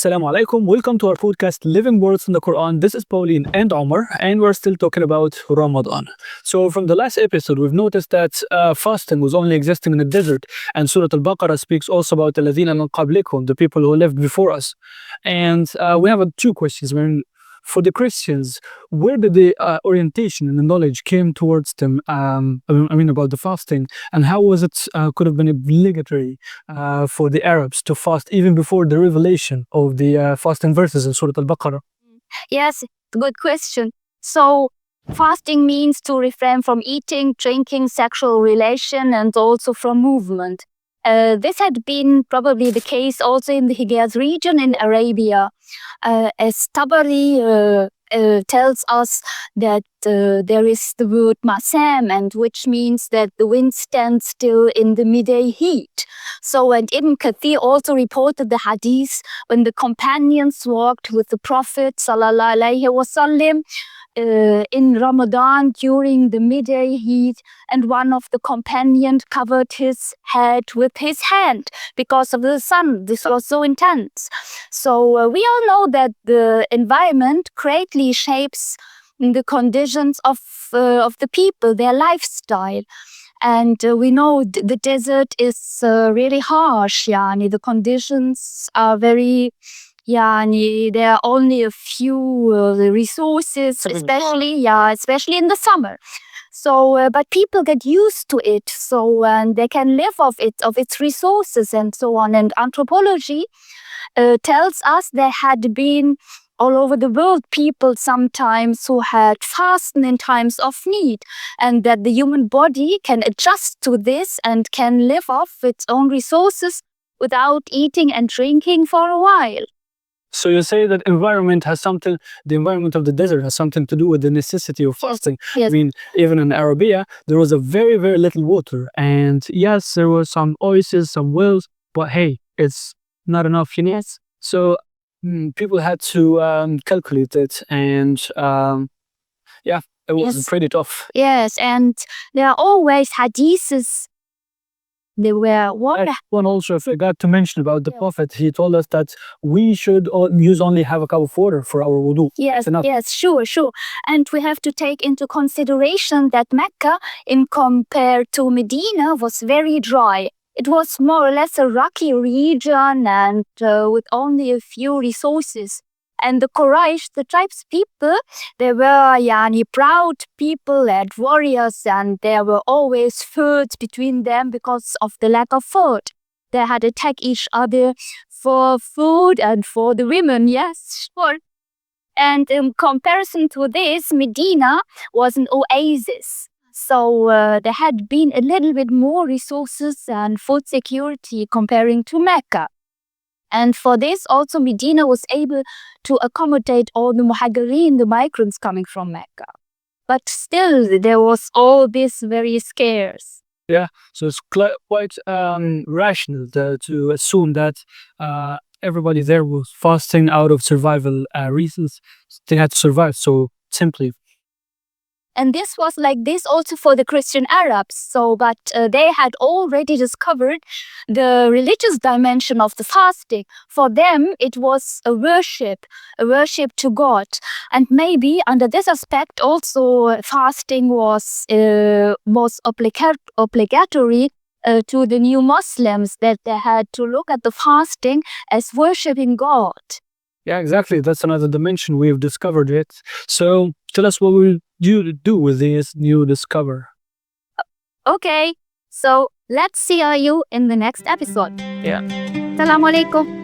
Assalamu alaikum. Welcome to our podcast, Living Words in the Quran. This is Pauline and Omar, and we're still talking about Ramadan. So, from the last episode, we've noticed that fasting was only existing in the desert, and Surah Al Baqarah speaks also about الَّذِينَ مِن قَبْلِكُمْ, the people who lived before us. And we have two questions. For the Christians, where did the orientation and the knowledge came towards them? About the fasting, and how was it could have been obligatory for the Arabs to fast even before the revelation of the fasting verses in Surah Al-Baqarah? Yes, good question. So, fasting means to refrain from eating, drinking, sexual relation, and also from movement. This had been probably the case also in the Hijaz region in Arabia. As Tabari tells us that there is the word masam, and which means that the wind stands still in the midday heat. So, and Ibn Kathir also reported the hadith when the companions walked with the Prophet sallallahu alaihi wasallam in Ramadan during the midday heat, and one of the companions covered his head with his hand because of the sun. This was so intense. So we all know that the environment greatly shapes the conditions of the people, their lifestyle. And we know the desert is really harsh. The conditions are very, there are only a few resources, especially in the summer. So, but people get used to it, so they can live of its resources and so on. And anthropology tells us there had been all over the world people sometimes who had fasted in times of need, and that the human body can adjust to this and can live off its own resources without eating and drinking for a while. So you say that the environment of the desert has something to do with the necessity of fasting. Yes. Even in Arabia, there was a very, very little water. And yes, there were some oases, some wells, but hey, it's not enough, Yes. So people had to calculate it, and it was pretty tough. Yes, and there are always hadiths. They were water. One also forgot to mention about the Prophet. He told us that we should use only have a cup of water for our wudu. Yes, sure. And we have to take into consideration that Mecca, in compared to Medina, was very dry. It was more or less a rocky region and with only a few resources. And the Quraysh, the tribes people, they were proud people and warriors, and there were always feuds between them because of the lack of food. They had attacked each other for food and for the women, yes, sure. And in comparison to this, Medina was an oasis. So there had been a little bit more resources and food security comparing to Mecca. And for this, also Medina was able to accommodate all the muhajirin, the migrants coming from Mecca. But still, there was all this very scarce. Yeah, so it's quite rational to assume that everybody there was fasting out of survival reasons. They had to survive, so simply. And this was like this also for the Christian Arabs. So, but they had already discovered the religious dimension of the fasting. For them, it was a worship to God. And maybe under this aspect also fasting was obligatory to the new Muslims, that they had to look at the fasting as worshiping God. Yeah, exactly. That's another dimension. We've discovered it. So tell us, what will you do with this new discover? Okay, so let's see you in the next episode. Yeah. Assalamu alaikum.